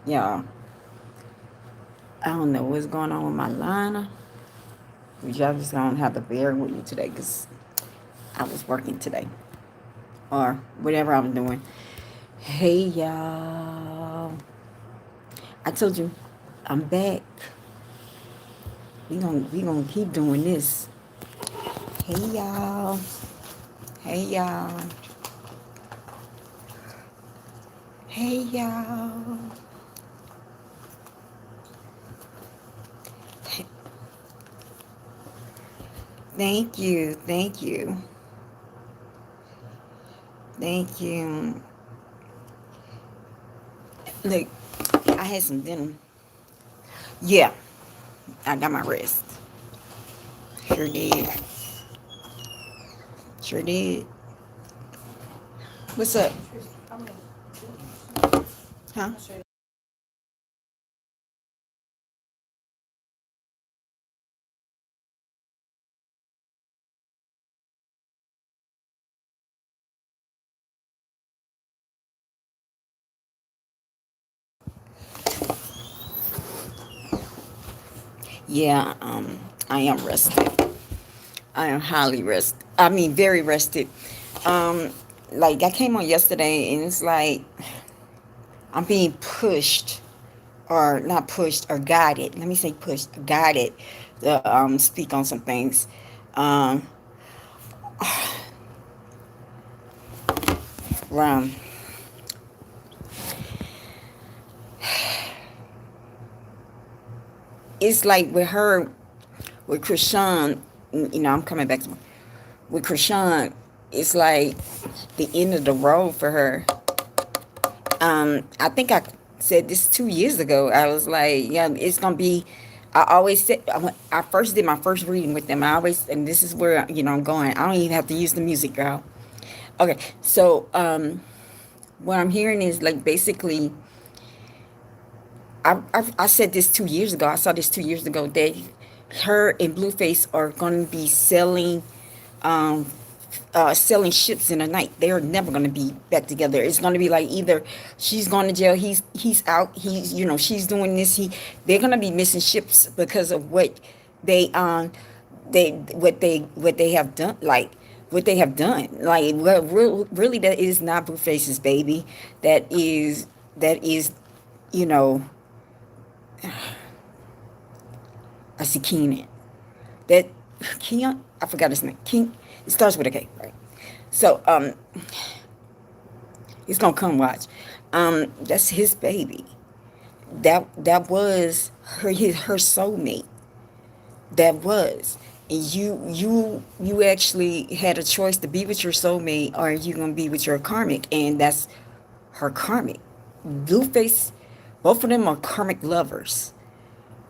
Yeah, I don't know what's going on with my liner. But y'all just gonna have to bear with me today because I was working today or whatever I was doing. Hey y'all, I told you I'm back. We gonna keep doing this. Hey y'all, hey y'all, hey y'all. Thank you, thank you, thank you. Look, I had some dinner. Yeah, I got my rest. Sure did. Sure did. What's up? Huh? Yeah, I am rested. I am highly rested. I mean, very rested. Um, like I came on yesterday, and it's like I'm being pushed, or not pushed, or guided. Let me say pushed, guided to speak on some things. Um, um, it's like with her, with Krishan. I'm coming back to with Krishan. It's like the end of the road for her. I think I said this 2 years ago. I was like, yeah, it's gonna be. I always said I first did my first reading with them. I always, and this is where I'm going. I don't even have to use the music, girl. Okay, so what I'm hearing is like basically, I said this 2 years ago. I saw this 2 years ago that her and Blueface are going to be um, selling ships in the night. They are never going to be back together. It's going to be like either she's going to jail, he's out, she's doing this. They're going to be missing ships because of they um what they have done, like what they have done. Like, well, really, that is not Blueface's baby. That is you know I see Keenan. That Keon, I forgot his name. King. It starts with a K, right? So he's gonna come watch. That's his baby. That was her soulmate. That was. And you actually had a choice to be with your soulmate, or are you gonna be with your karmic, and that's her karmic. Blueface, both of them are karmic lovers.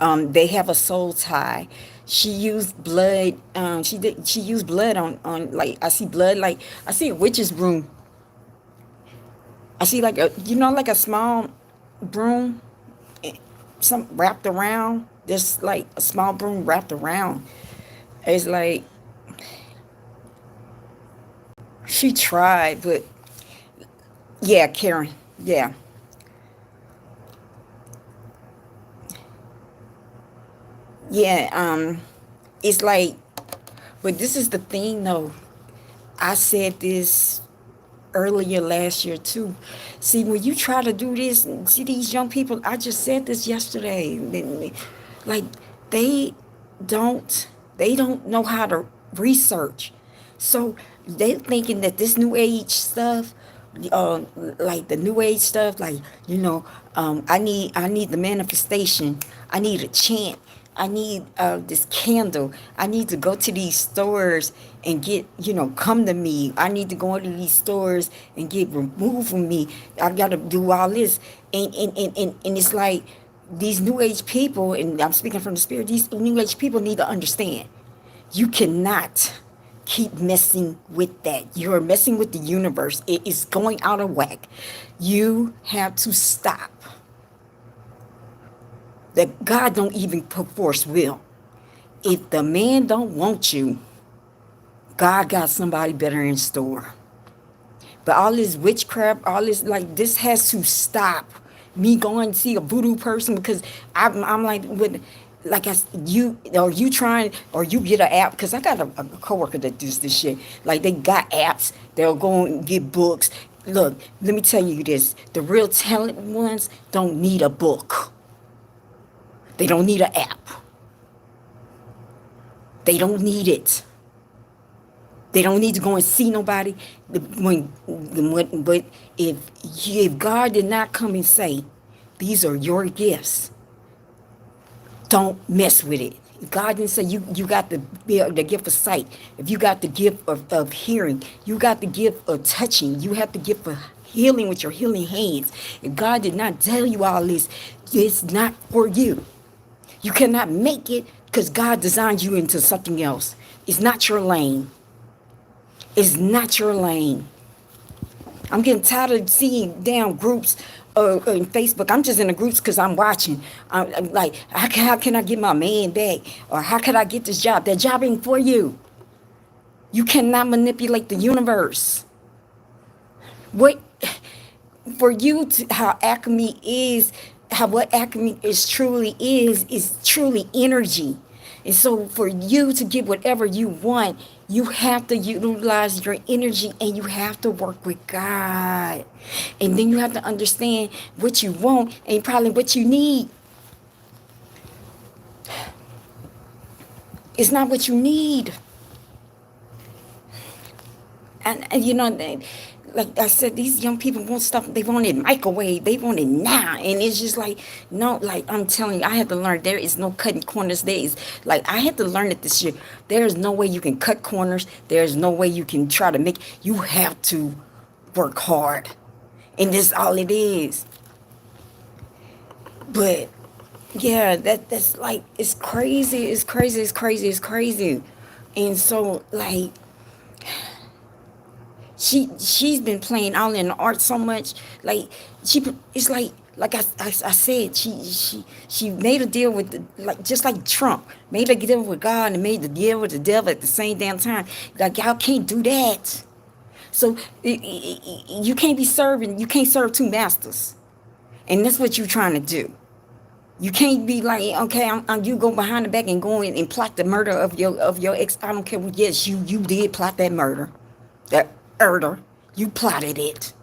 They have a soul tie. She used blood. She used blood on like I see blood, like I see a witch's broom. I see like like a small broom, eh, some wrapped around. Just like a small broom wrapped around. It's like she tried, but yeah, Karen. Yeah, yeah. It's like, but this is the thing though. I said this earlier last year too. See, when you try to do this, see these young people. I just said this yesterday. Like they don't, they don't know how to research. So they thinking that this new age stuff, like the new age stuff, like I need the manifestation. I need a chant. I need this candle. I need to go to these stores and get, come to me. I need to go into these stores and get removed from me. I got to do all this. And it's like these new age people, and I'm speaking from the spirit, these new age people need to understand. You cannot keep messing with that. You're messing with the universe. It is going out of whack. You have to stop. That God don't even force will. If the man don't want you, God got somebody better in store. But all this witchcraft, all this, like, this has to stop. me going to see a voodoo person because I'm like, with, like you, or you trying, or you get an app, because I got a coworker that does this shit. Like, they got apps, they'll go and get books. Look, let me tell you this, the real talented ones don't need a book. They don't need an app. They don't need it. They don't need to go and see nobody. But if God did not come and say, these are your gifts, don't mess with it. If God didn't say you got the gift of sight, if you got the gift of hearing, you got the gift of touching, you have the gift of healing with your healing hands. If God did not tell you all this, it's not for you. You cannot make it because God designed you into something else. It's not your lane. It's not your lane. I'm getting tired of seeing damn groups in Facebook. I'm just in the groups because I'm watching. I'm like, how can I get my man back? Or how can I get this job? That job ain't for you. You cannot manipulate the universe. What for you to, how alchemy is, what alchemy is truly energy. And so for you to get whatever you want, you have to utilize your energy, and you have to work with God. And then you have to understand what you want and probably what you need. It's not what you need. And you know, like I said, these young people want stuff. They want it microwave. They want it now. And it's just like, no, like I'm telling you, I had to learn there is no cutting corners. There is, like, I had to learn it this year. There is no way you can cut corners. There's no way you can try to make, you have to work hard. And that's all it is. But yeah, that's like, it's crazy. It's crazy. It's crazy. It's crazy. And so, like, she's been playing out in the art so much, like it's like I said, she made a deal with like, just like Trump made a deal with God and made the deal with the devil at the same damn time. Like, y'all can't do that. So you can't be serving, you can't serve two masters, and that's what you're trying to do. You can't be like, okay, you go behind the back and go in and plot the murder of your ex. I don't care. Yes, you did plot that murder. That murder, you plotted it.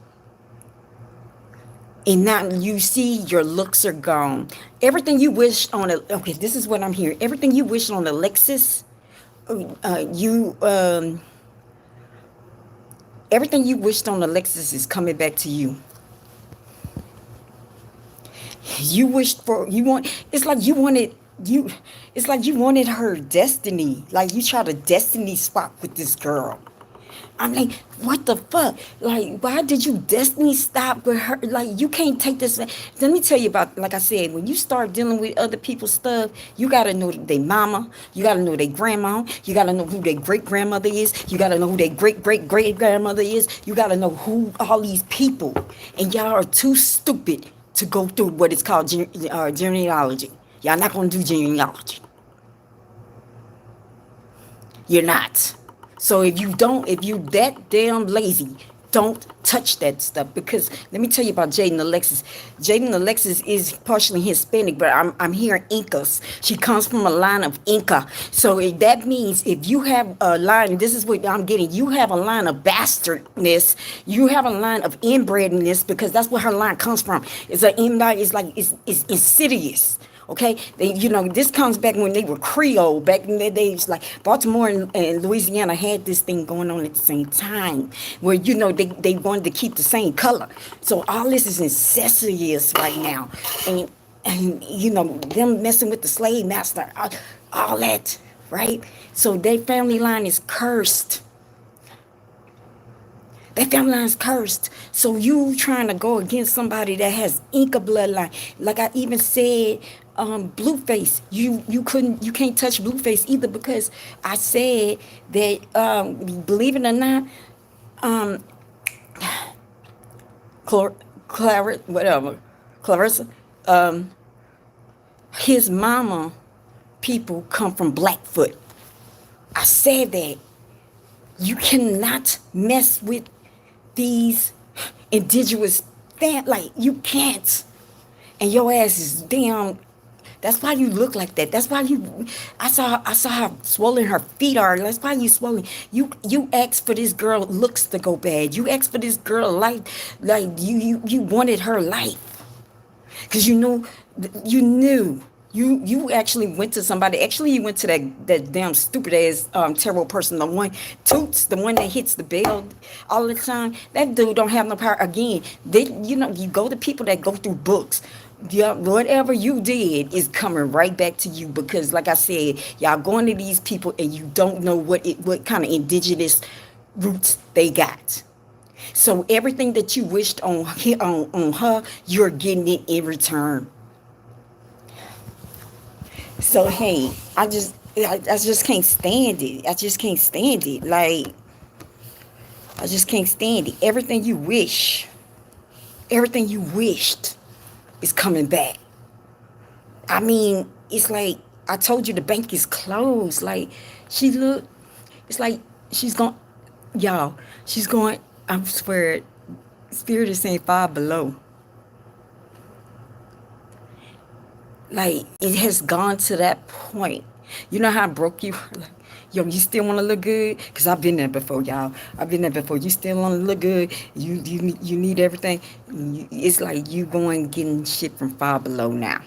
And now you see your looks are gone. Everything you wished on okay, this is what I'm hearing. Everything you wished on Alexis, everything you wished on Alexis is coming back to you. You wished for, it's like you wanted her destiny. Like, you tried a destiny swap with this girl. I'm like, what the fuck? Like, why did you destiny stop with her? Like, you can't take this. Let me tell you about, like I said, when you start dealing with other people's stuff, you got to know their mama. You got to know their grandma. You got to know who their great-grandmother is. You got to know who their great-great-great-grandmother is. You got to know who all these people. And y'all are too stupid to go through what is called genealogy. Y'all not going to do genealogy. You're not. So if you that damn lazy, don't touch that stuff. Because let me tell you about Jaden Alexis. Jaden Alexis is partially Hispanic, but I'm hearing Incas. She comes from a line of Inca. So that means if you have a line, this is what I'm getting, you have a line of bastardness, you have a line of inbredness, because that's where her line comes from. It's it's insidious. Okay, this comes back when they were Creole, back in the days. Like, Baltimore and Louisiana had this thing going on at the same time, where they wanted to keep the same color. So all this is incestuous right now, and them messing with the slave master, all that, right? So their family line is cursed. That family line is cursed. So you trying to go against somebody that has Inca bloodline? Like I even said, Blueface. You can't touch Blueface either, because I said that, believe it or not, Clarissa, his mama people come from Blackfoot. I said that you cannot mess with these indigenous like, you can't. And your ass is damn. That's why you look like that. That's why you. I saw how swollen her feet are. That's why you swollen. You asked for this girl looks to go bad. You asked for this girl life, like you wanted her life, cause you knew. You actually went to somebody. Actually, you went to that damn stupid ass terrible person. The one Toots, the one that hits the bell all the time. That dude don't have no power. Again, you go to people that go through books. Yeah, whatever you did is coming right back to you because, like I said, y'all going to these people and you don't know what kind of indigenous roots they got. So everything that you wished on her, you're getting it in return. So hey, I just can't stand it. I just can't stand it. Like I just can't stand it. Everything you wished is coming back. I mean, it's like I told you the bank is closed. Like she look, it's like she's going, y'all. She's going. I swear, spirit is saying five below. Like it has gone to that point. You know how broke you were? Like, yo, you still want to look good? Cause I've been there before, y'all. I've been there before. You still want to look good? You need everything. It's like you going getting shit from Five Below now.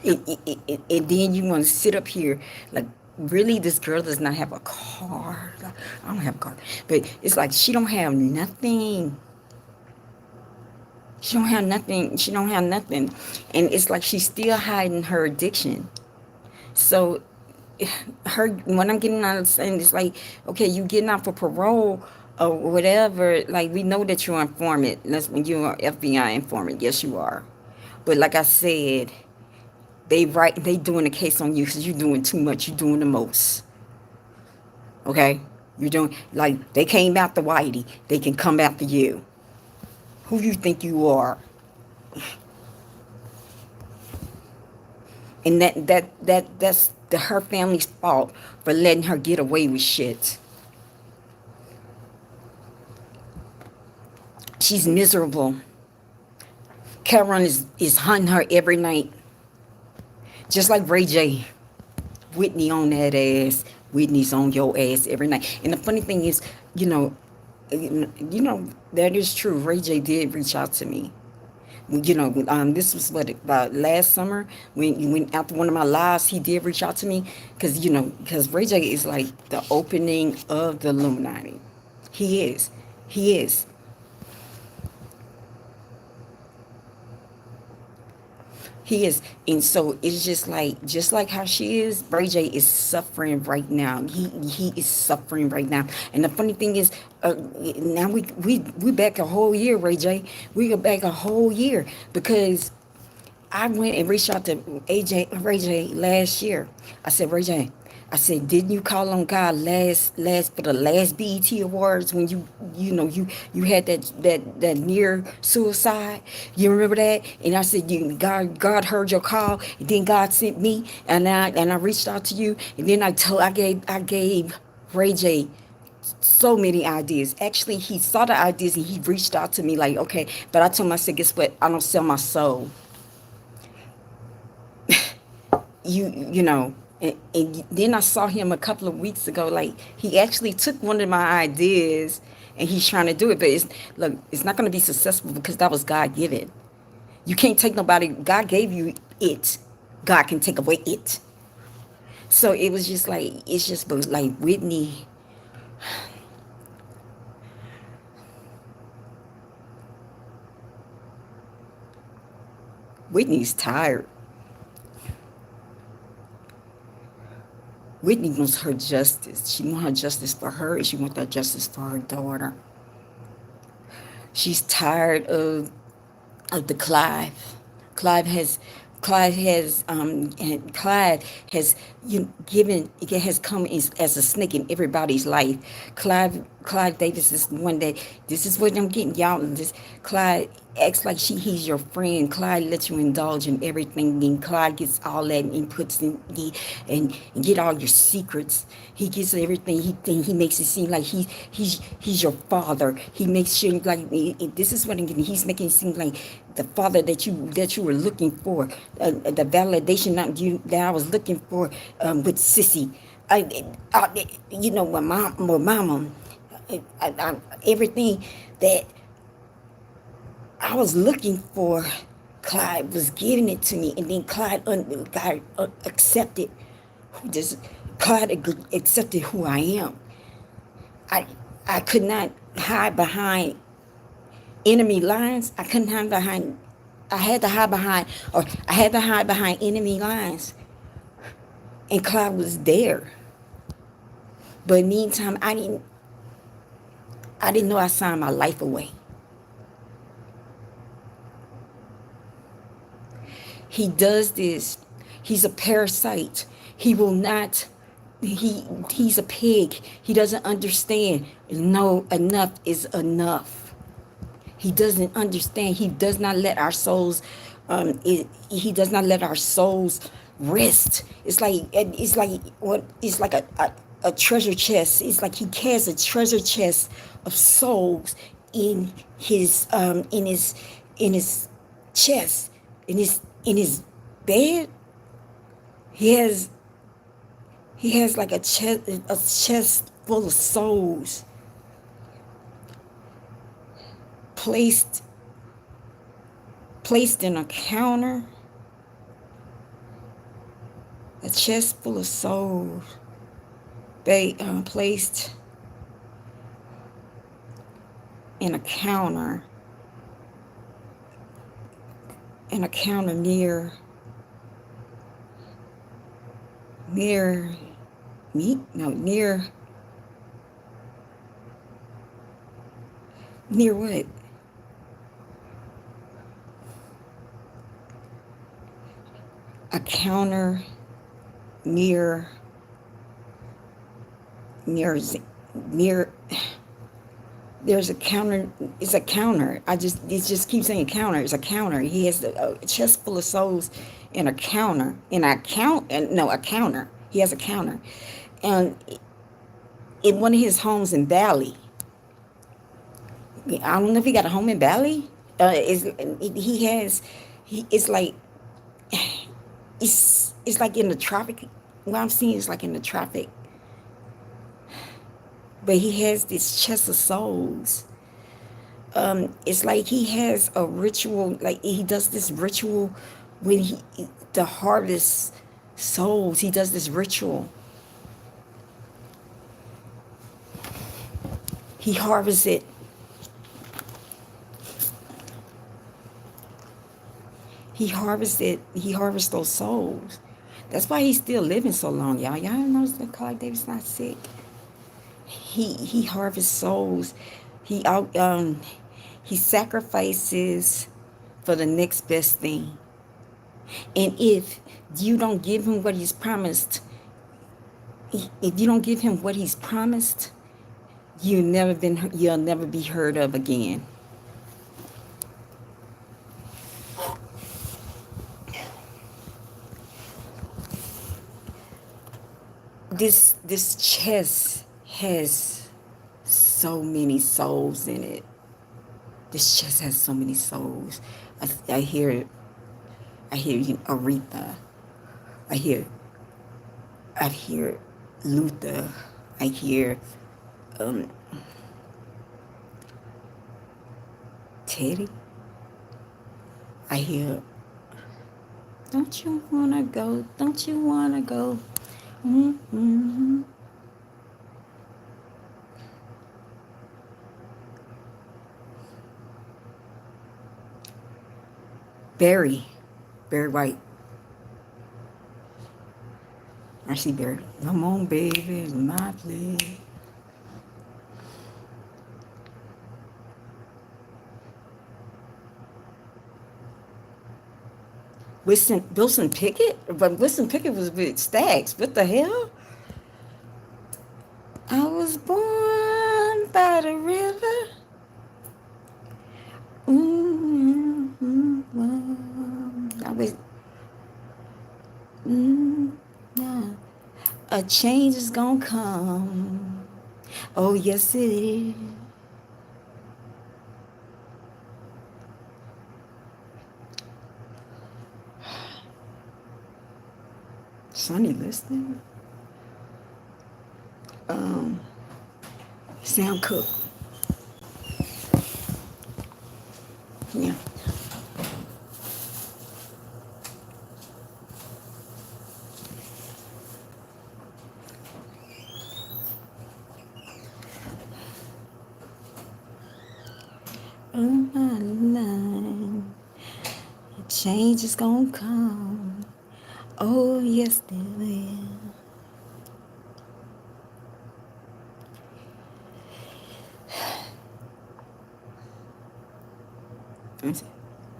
And then you want to sit up here like, really, this girl does not have a car. Like, I don't have a car, but it's like she don't have nothing. She don't have nothing. She don't have nothing, and it's like she's still hiding her addiction. So, her when I'm getting out of saying it's like, okay, you getting out for parole or whatever. Like we know that you're an informant. That's when you're an FBI informant. Yes, you are. But like I said, they doing a case on you because you're doing too much. You're doing the most. Okay, you're doing like they came after Whitey. They can come after you. Who you think you are? And her family's fault for letting her get away with shit. She's miserable. Karen is hunting her every night. Just like Ray J. Whitney on that ass. Whitney's on your ass every night. And the funny thing is, you know, that is true. Ray J did reach out to me. This was what about last summer when after one of my lives, he did reach out to me because Ray J is like the opening of the Illuminati. He is. He is, and so it's just like how she is. Ray J is suffering right now. He is suffering right now. And the funny thing is, now we back a whole year, Ray J. We go back a whole year because I went and reached out to Ray J last year. I said, Ray J, I said, didn't you call on God last for the last BET Awards when you had that near suicide? You remember that? And I said, God heard your call, and then God sent me, and I reached out to you, and then I gave Ray J so many ideas. Actually, he saw the ideas and he reached out to me like, okay, but I told him, I said, guess what? I don't sell my soul. And then I saw him a couple of weeks ago. Like he actually took one of my ideas and he's trying to do it, but it's not going to be successful because that was God given. You can't take nobody. God gave you it. God can take away it. So it was just like but like Whitney's tired. Whitney wants her justice. She wants her justice for her, and she wants that justice for her daughter. She's tired of the Clive. Clive Clyde has given, it has come as a snake in everybody's life. Clyde Davis is one that, this is what I'm getting, y'all. This Clyde acts like he's your friend. Clyde lets you indulge in everything, and Clyde gets all that and puts in and get all your secrets. He gets everything. He makes it seem like he's your father. He makes sure like, this is what I'm getting. He's making it seem like the father that you were looking for, the validation that I was looking for, with Sissy. My mama, everything that I was looking for, Clyde was giving it to me, and then God accepted who just Clyde accepted who I am. I I could not hide behind enemy lines. I couldn't hide behind. I had to hide behind, or I had to hide behind enemy lines, and Clyde was there. But meantime, I didn't know I signed my life away. He does this. He's a parasite. He will not. He's a pig. He doesn't understand. No, enough is enough. He doesn't understand. He does not let our souls. He does not let our souls rest. It's like what? It's like a treasure chest. It's like he carries a treasure chest of souls in his chest, in his bed. He has he has like a chest full of souls placed placed in a counter, a chest full of souls, placed in a counter, near near me, no, near what? A counter near near near there's a counter. It's a counter. It just keeps saying counter. It's a counter. He has a chest full of souls in a counter. A counter. He has a counter, and in one of his homes in Bali. I don't know if he got a home in Bali. He has. It's like it's like in the tropic. What I'm seeing is like in the tropic. But he has this chest of souls. It's like he has a ritual, like he does this ritual when he the harvest souls. He does this ritual. He harvests it. He harvests those souls. That's why he's still living so long, y'all. Y'all notice that Clyde Davis not sick. He harvests souls. He out he sacrifices for the next best thing. And if you don't give him what he's promised, if you don't give him what he's promised, you'll never be heard of again. This chest has so many souls in it. This chest has so many souls. I hear it. I hear Aretha. I hear Luther. I hear Teddy. I hear, don't you wanna go? Don't you wanna go? Mm-hmm. Barry White. I see Barry. Come on, baby, my play. Wilson Pickett? But Wilson Pickett was with Stags. What the hell? I was born by the river. I was. Nah. A change is gonna come. Oh yes it is. Sonny listening. Um, Sam Cooke. Yeah. Oh my line. Change is gonna come. Oh yes there will.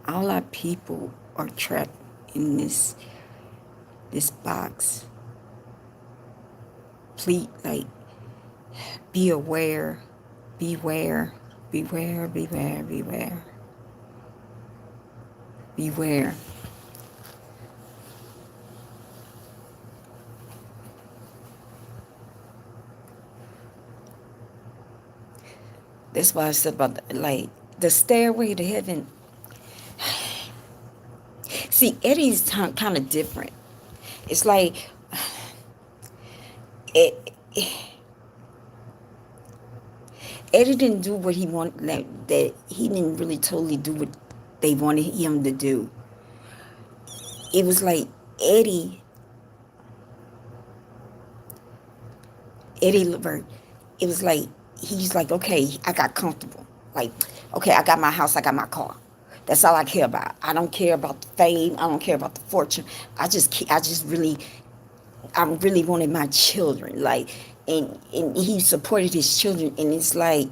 All our people are trapped in this box. Please, like, be aware, beware, beware, beware, beware, beware. That's why I said about like the stairway to heaven. See, Eddie's kind of different. It's like it, Eddie didn't do what he wanted. Like, that he didn't really totally do what they wanted him to do. It was like Eddie, Eddie Lbert. It was like he's like, okay, I got comfortable. Like, okay, I got my house, I got my car. That's all I care about. I don't care about the fame. I don't care about the fortune. I just really, I really wanted my children. Like, and he supported his children. And it's like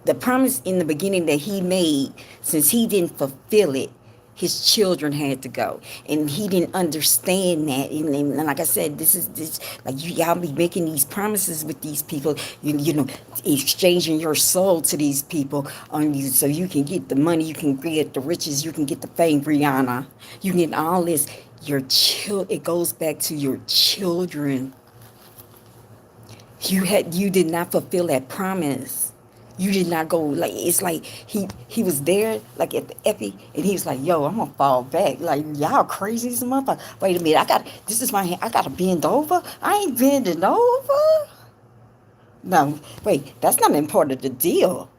the promise in the beginning that he made, since he didn't fulfill it, his children had to go, and he didn't understand that. And like I said, this like y'all be making these promises with these people, you know, exchanging your soul to these people on you, so you can get the money, you can get the riches, you can get the fame, Brianna, you can get all this. It goes back to your children. You did not fulfill that promise. You did not go. Like, it's like he was there like at the epi, and he was like, yo, I'm gonna fall back. Like, y'all crazy as a motherfucker. Wait a minute, this is my hand, I gotta bend over. I ain't bending over. No, wait, that's not an part of the deal.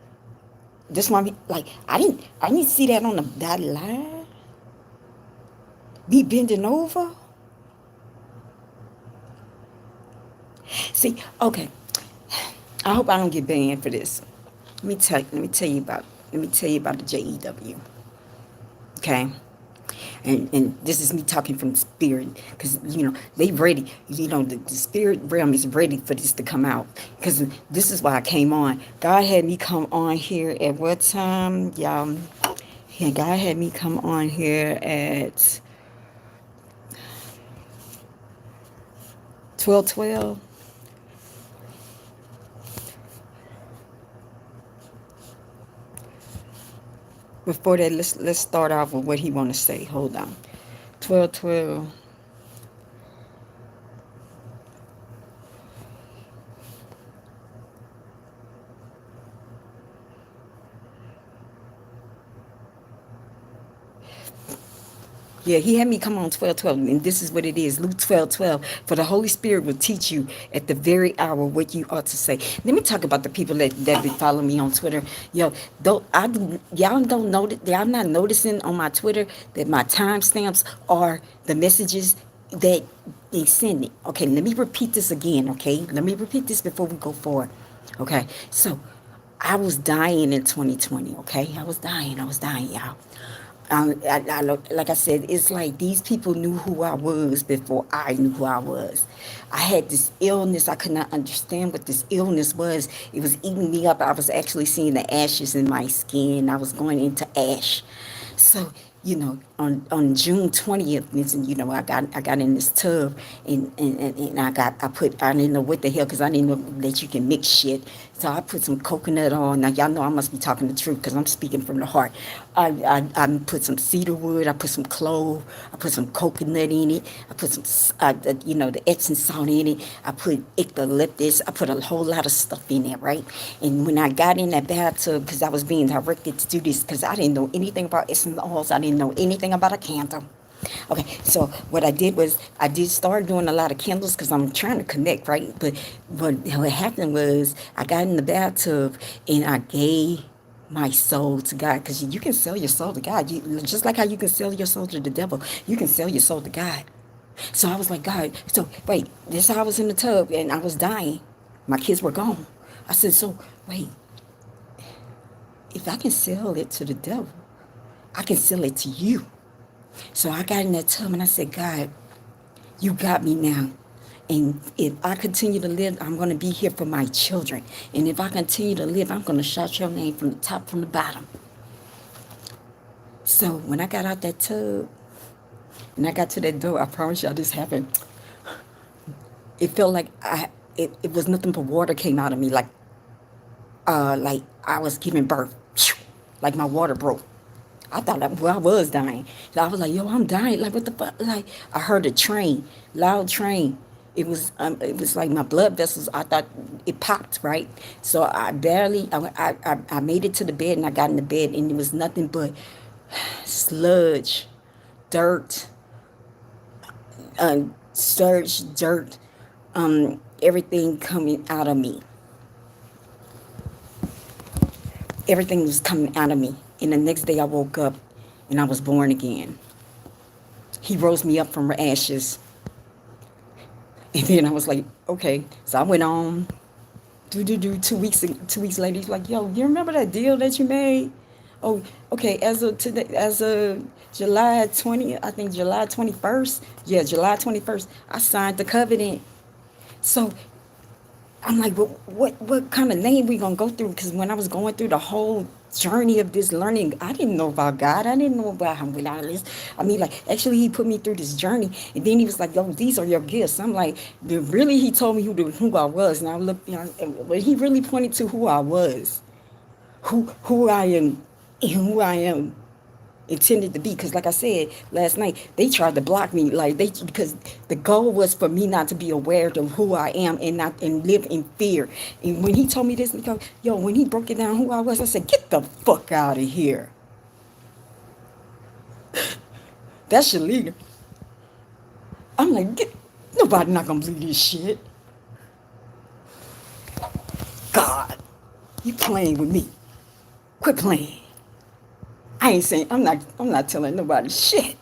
This one, like, I didn't see that on the dotted line. Be bending over. See, okay, I hope I don't get banned for this. Let me tell you about the JEW. Okay, and this is me talking from the spirit, because they ready. The spirit realm is ready for this to come out, because this is why I came on. God had me come on here at what time, y'all? Yeah, God had me come on here at 12:12. Before that, let's start off with what he want to say. Hold on. 12:12. Yeah, he had me come on 12:12, and this is what it is. Luke 12:12. For the Holy Spirit will teach you at the very hour what you ought to say. Let me talk about the people that be following me on Twitter. Yo, y'all don't know that, y'all not noticing on my Twitter that my timestamps are the messages that they send me. Okay, let me repeat this again. Okay, let me repeat this before we go forward. Okay, so I was dying in 2020. Okay, I was dying, y'all. Like I said, it's like these people knew who I was before I knew who I was. I had this illness. I could not understand what this illness was. It was eating me up. I was actually seeing the ashes in my skin. I was going into ash. So on June 20th, I got in this tub, and I didn't know what the hell, because I didn't know that you can mix shit. So I put some coconut on. Now y'all know I must be talking the truth, because I'm speaking from the heart. I put some cedar wood. I put some clove. I put some coconut in it. I put the Epsom salt in it. I put eucalyptus. I put a whole lot of stuff in there, right? And when I got in that bathtub, because I was being directed to do this, because I didn't know anything about Epsom oils. I didn't know anything about a candle. Okay, so what I did was I did start doing a lot of candles, because I'm trying to connect, right? But what happened was I got in the bathtub and I gave my soul to God, because you can sell your soul to God. Just like how you can sell your soul to the devil, you can sell your soul to God. So I was like, God, so wait, this how I was in the tub and I was dying. My kids were gone. I said, so wait, if I can sell it to the devil, I can sell it to you. So I got in that tub and I said, God, you got me now. And if I continue to live, I'm going to be here for my children. And if I continue to live, I'm going to shout your name from the top, from the bottom. So when I got out that tub and I got to that door, I promise y'all this happened. It felt like it was nothing but water came out of me, like I was giving birth. Like my water broke. I thought I was dying. So I was like, yo, I'm dying. Like, what the fuck? Like, I heard a train, loud train. It was like my blood vessels. I thought it popped, right? So I made it to the bed, and I got in the bed, and it was nothing but sludge, dirt, sludge, dirt, everything coming out of me. Everything was coming out of me. And the next day I woke up and I was born again. He rose me up from ashes. And then I was like, okay. So I went on. 2 weeks later, he's like, yo, you remember that deal that you made? Oh, okay. As of July 20th, I think July 21st. Yeah, July 21st, I signed the covenant. So I'm like, what kind of name we gonna go through? Because when I was going through the whole journey of this learning, I didn't know about God. I didn't know about him without this. I mean, like, actually, he put me through this journey, and then he was like, "Yo, these are your gifts." I'm like, really? He told me who I was, and I looked, but he really pointed to who I was, who I am, and who I am intended to be. Because like I said last night, they tried to block me, because the goal was for me not to be aware of who I am, and live in fear. And when he told me this, because when he broke it down who I was, I said, get the fuck out of here. That's your leader. I'm like, nobody not gonna believe this shit. God, you playing with me. Quit playing. I ain't saying, I'm not telling nobody shit.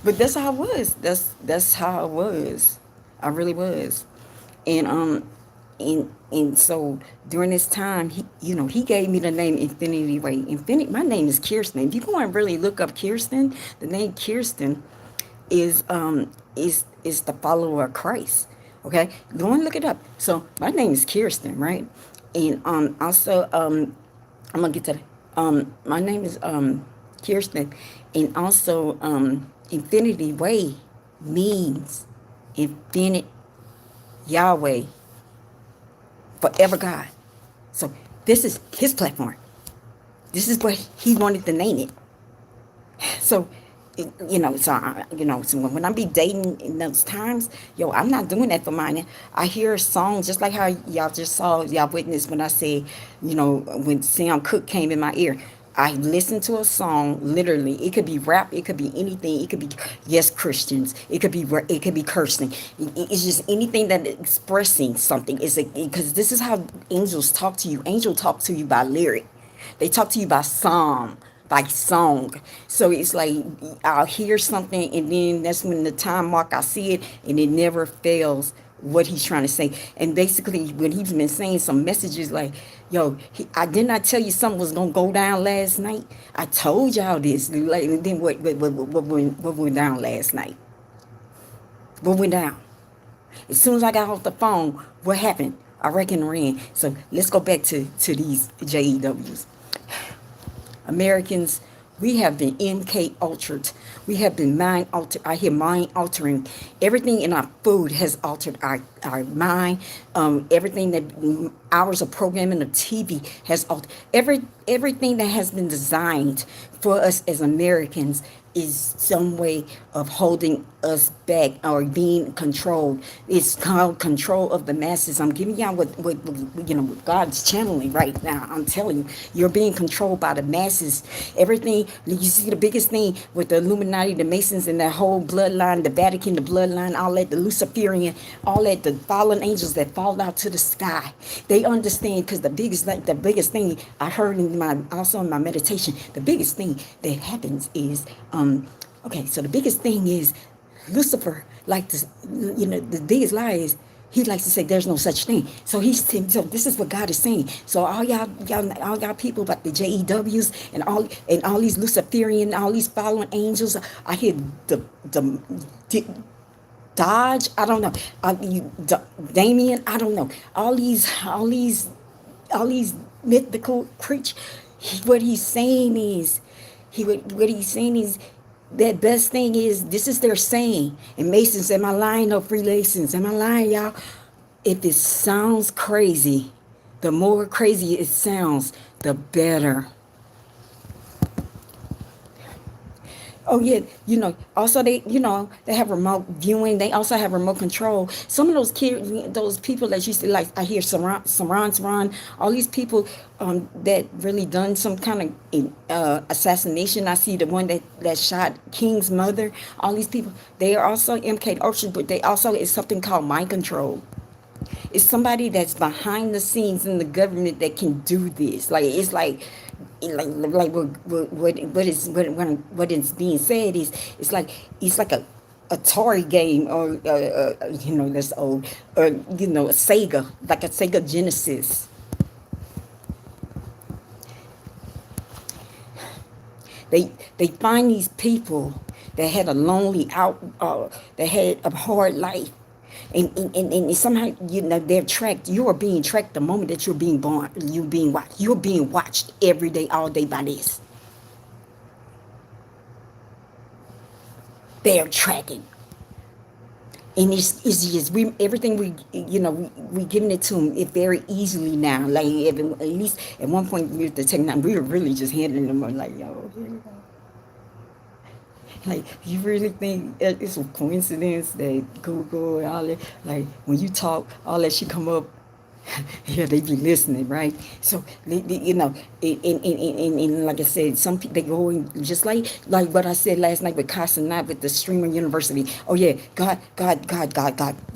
But that's how I was. That's how I was. I really was. And so during this time, he gave me the name Infinity Way. My name is Kirsten. If you go and really look up Kirsten, the name Kirsten is the follower of Christ. Okay? Go and look it up. So my name is Kirsten, right? And also I'm gonna get to that. My name is Kirsten, and also Infinity Way means infinite Yahweh, forever God. So this is his platform. This is what he wanted to name it. So so when I be dating in those times, I'm not doing that for mine. I hear songs just like how y'all witnessed when I said, when Sam Cooke came in my ear. I listened to a song, literally. It could be rap, it could be anything. It could be, yes, Christians. It could be cursing. It's just anything that expressing something. Is because this is how angels talk to you. Angels talk to you by lyric. They talk to you by psalm, by song. So it's like I'll hear something, and then that's when the time mark I see it, and it never fails what he's trying to say. And basically, when he's been saying some messages like, I did not tell you something was gonna go down last night. I told y'all this. Like, and then what went down last night? What went down? As soon as I got off the phone, what happened? I reckon ran. So let's go back to these JEWs. Americans We have been MK altered. We have been mind altered. I hear mind altering. Everything in our food has altered our mind. Everything that hours of programming of TV has altered. Everything that has been designed for us as Americans is some way of holding us back or being controlled. It's called control of the masses. I'm giving y'all what what God's channeling right now. I'm telling you, you're being controlled by the masses. Everything you see, the biggest thing with the Illuminati, the Masons, and that whole bloodline, the Vatican, the bloodline, all that, the Luciferian, all that, the fallen angels that fall out to the sky. They understand because the biggest thing I heard in my meditation, the biggest thing that happens is okay, so the biggest thing is Lucifer, like this, the biggest lie is he likes to say there's no such thing. So this is what God is saying. So all y'all people about the JEWs and all these Luciferian, all these fallen angels. I hear the Dodge. I don't know. Damien. I don't know. All these mythical creatures. What he's saying is, what he's saying is that best thing is this is their saying. And Masons, am I lying? No, Freemasons, am I lying, y'all? If it sounds crazy, the more crazy it sounds, the better. Oh yeah, Also, they have remote viewing. They also have remote control. Some of those kids, those people that used to like, I hear Saran, all these people that really done some kind of assassination. I see the one that shot King's mother. All these people, they are also MK Ultra, but they also is something called mind control. It's somebody that's behind the scenes in the government that can do this. Like it's like what is being said is it's like a Atari game or that's old, or a Sega, like a Sega Genesis. They find these people that had a lonely that had a hard life, and somehow they're tracked. You are being tracked the moment that you're being born. You're being watched every day, all day by this. They're tracking. And it's just everything we giving it to them it very easily now. Like at least at one point with the technology, we were really just handing them like, yo, here you go. Like, you really think it's a coincidence that Google and all that, like, when you talk, all that should come up? Yeah, they be listening, right? So, and like I said, some people, they go in just like what I said last night with Carson Knight with the Streamer University. Oh, yeah, God.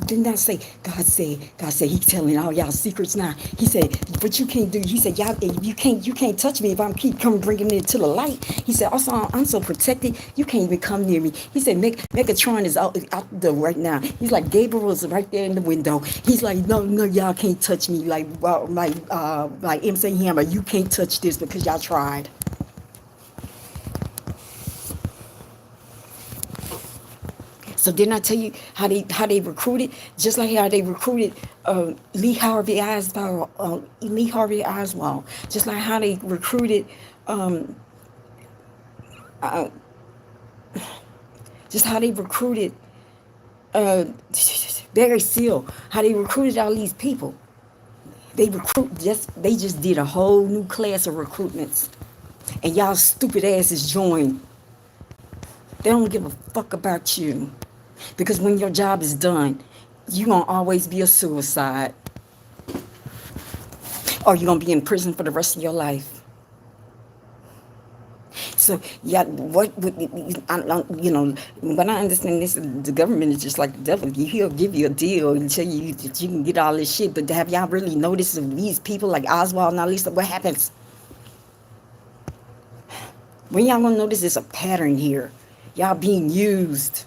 Didn't I say, God said, he's telling all y'all secrets now. He said, but you can't do, he said, y'all, you can't touch me if I'm keep coming bringing it to the light. He said, also, I'm so protected, you can't even come near me. He said, Megatron is out the right now. He's like, Gabriel is right there in the window. He's like, no, y'all can't touch me. Like MC Hammer, you can't touch this because y'all tried. So didn't I tell you how they recruited? Just like how they recruited Lee Harvey Oswald. Just like how they recruited just how they recruited Barry Seal. How they recruited all these people. They just did a whole new class of recruitments. And y'all stupid asses joined. They don't give a fuck about you. Because when your job is done, you're going to always be a suicide. Or you're going to be in prison for the rest of your life. So, yeah, when I understand this, the government is just like the devil. He'll give you a deal and tell you that you can get all this shit. But have y'all really noticed these people like Oswald and all this? What happens? When y'all gonna notice there's a pattern here? Y'all being used.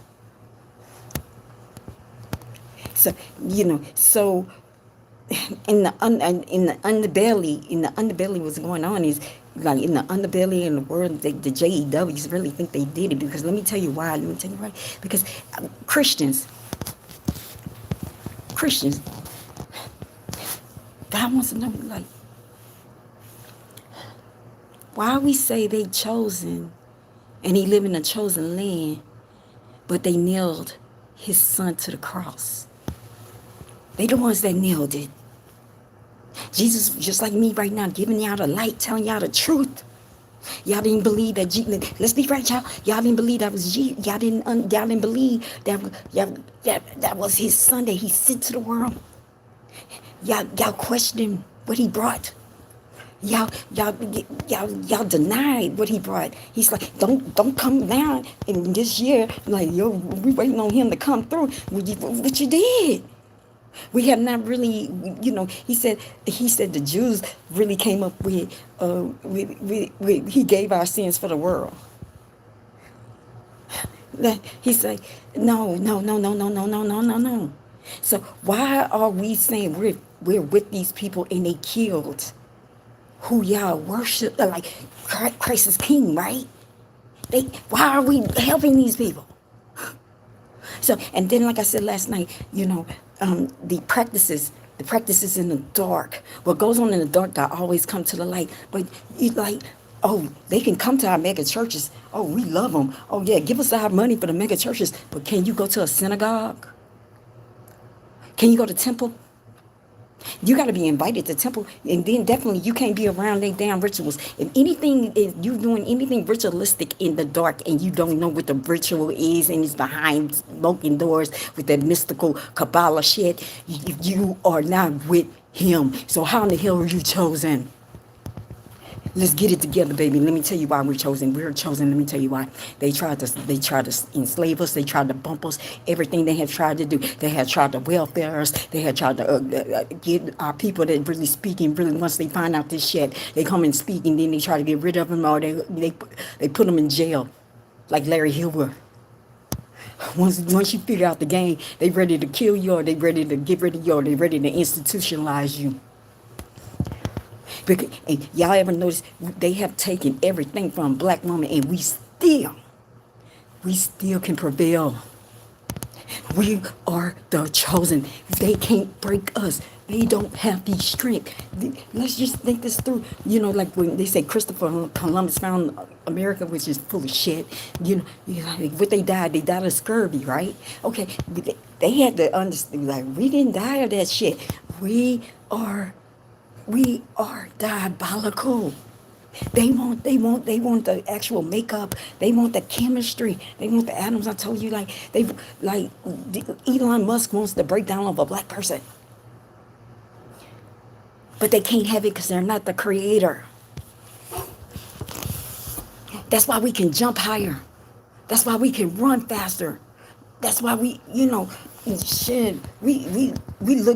So, in the underbelly, what's going on is, like, in the underbelly in the world, the JEWs really think they did it. Because let me tell you why. Because Christians, God wants to know, like, why we say they chosen and he lived in a chosen land, but they nailed his son to the cross. They the ones that nailed it. Jesus, just like me right now, giving y'all the light, telling y'all the truth. Y'all didn't believe that Jesus. Let's be right, y'all. Y'all didn't believe that was Jesus. Y'all didn't believe that was his son that he sent to the world. Y'all questioned what he brought. Y'all denied what he brought. He's like, don't come down in this year. Like, yo, we waiting on him to come through. What you did? We have not really, he said the Jews really came up with, he gave our sins for the world. He's like, no, no, no, no, no, no, no, no, no, no. So why are we saying we're with these people and they killed who y'all worship, like Christ is king, right? Why are we helping these people? So, and then, like I said last night, the practices in the dark. What goes on in the dark, that always come to the light. But you like, oh, they can come to our mega churches. Oh, we love them. Oh yeah, give us our money for the mega churches. But can you go to a synagogue? Can you go to temple? You got to be invited to temple, and then definitely you can't be around they damn rituals. If you doing anything ritualistic in the dark and you don't know what the ritual is and it's behind smoking doors with that mystical Kabbalah shit, you are not with him. So how in the hell are you chosen? Let's get it together, baby. Let me tell you why we're chosen. We're chosen. Let me tell you why. They tried to enslave us. They tried to bump us. Everything they have tried to do. They had tried to welfare us. They had tried to get our people that really speaking. Really, once they find out this shit, they come and speak, and then they try to get rid of them, or they put them in jail, like Larry Hoover. Once you figure out the game, they ready to kill you, or they ready to get rid of you, or they ready to institutionalize you. Because, and y'all ever notice they have taken everything from a black woman, and we still can prevail. We are the chosen. They can't break us. They don't have the strength. Let's just think this through. Like when they say Christopher Columbus found America, which is full of shit. What they died of scurvy, right? Okay, they had to understand, like, we didn't die of that shit. We are diabolical. They want the actual makeup. They want the chemistry. They want the atoms. I told you, Elon Musk wants the breakdown of a black person, but they can't have it because they're not the creator. That's why we can jump higher. That's why we can run faster. That's why we look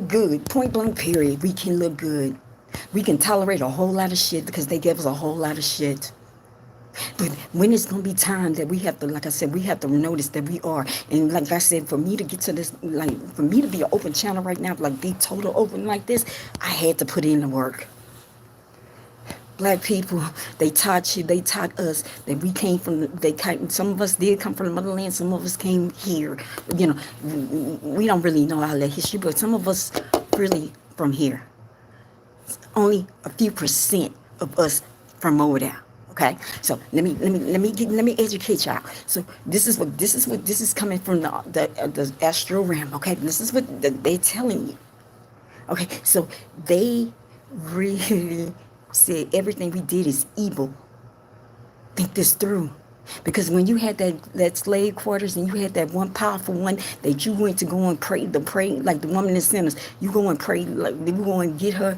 good. Point blank period. We can look good. We can tolerate a whole lot of shit because they gave us a whole lot of shit. But when it's going to be time that we have to, like I said, we have to notice that we are. And like I said, for me to get to this, like for me to be an open channel right now, like be total open like this, I had to put in the work. Black people, they taught us that we came from, some of us did come from the motherland, some of us came here. We don't really know all that history, but some of us really from here. Only a few percent of us from over there. Okay, so let me educate y'all. So this is coming from the astral realm. Okay, this is what they're telling you. Okay, so they really said everything we did is evil. Think this through. Because when you had that slave quarters and you had that one powerful one that you went to go and pray like the woman in sinners, you go and pray, like you go and get her,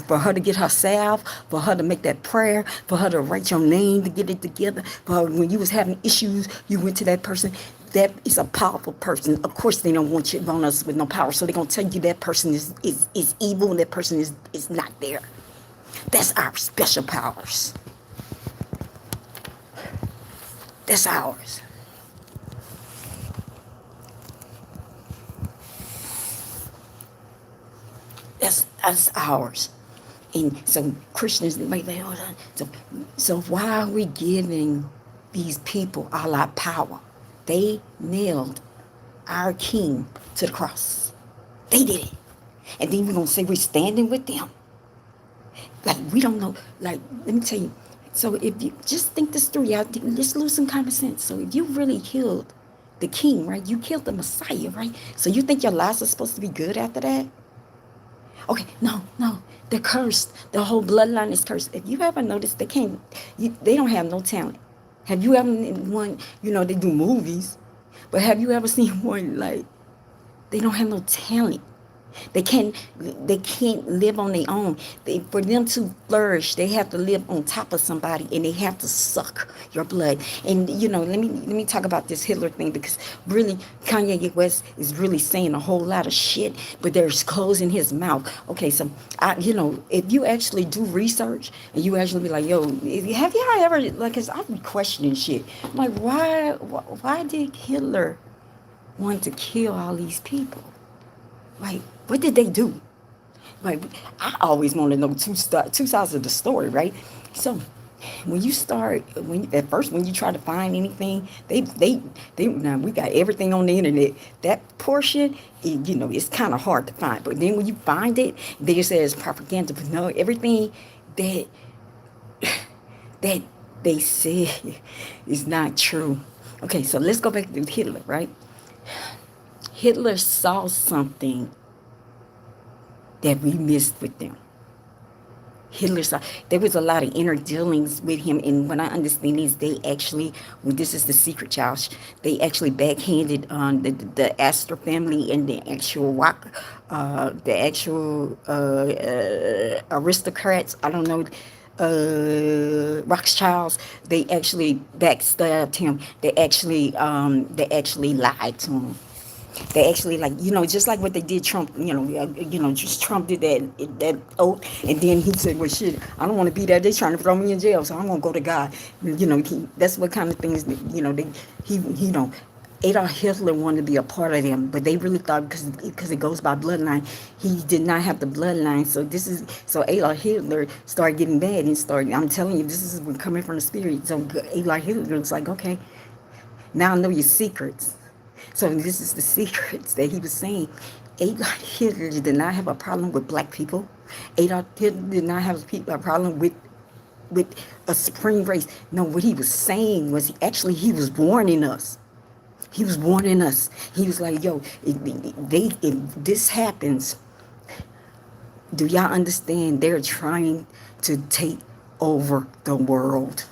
for her to get her salve, for her to make that prayer, for her to write your name to get it together. But when you was having issues, you went to that person. That is a powerful person. Of course, they don't want us with no power, so they're gonna tell you that person is evil and that person is not there. That's our special powers. That's ours. That's ours. And so Christians, wait, hold on. So why are we giving these people all our power? They nailed our king to the cross. They did it. And then we're going to say we're standing with them. Like, we don't know. Like, let me tell you, So if you just think this through, y'all, just lose some common sense. So if you really killed the king, right? You killed the Messiah, right? So you think your lives are supposed to be good after that? Okay, no, no. They're cursed. The whole bloodline is cursed. If you ever noticed, they don't have no talent. Have you ever one, they do movies, but have you ever seen one like they don't have no talent? They can't they can't live on their own. For them to flourish, they have to live on top of somebody, and they have to suck your blood. And let me talk about this Hitler thing, because really Kanye West is really saying a whole lot of shit, but there's closing his mouth. Okay, so if you actually do research and you actually be like, yo, have y'all ever like? Cause I've been questioning shit. I'm like, why did Hitler want to kill all these people? Like, what did they do? Like, I always want to know two sides of the story, right? So, when you start, at first when you try to find anything, they now we got everything on the internet. That portion, it's kind of hard to find. But then when you find it, they say it's propaganda. But no, everything that that they say is not true. Okay, so let's go back to Hitler, right? Hitler saw something that we missed with them. Hitler saw there was a lot of inner dealings with him, and what I understand is they actually, well, this is the secret, Josh. They actually backhanded the Astor family and the actual aristocrats. I don't know, Rothschilds. They actually backstabbed him. They actually lied to him. They actually, like, just like what they did Trump. Just Trump did that oath, and then he said, "Well, shit, I don't want to be there. They're trying to throw me in jail, so I'm gonna go to God." That's what kind of things that, Adolf Hitler wanted to be a part of them, but they really thought, because it goes by bloodline, he did not have the bloodline. So Adolf Hitler started getting bad and started. I'm telling you, this is coming from the spirit. So Adolf Hitler was like, okay, now I know your secrets. So this is the secrets that he was saying. Adolf Hitler did not have a problem with black people. Adolf Hitler did not have a problem with a supreme race. No, what he was saying was he was warning us. He was warning us. He was like, yo, if this happens, do y'all understand they're trying to take over the world?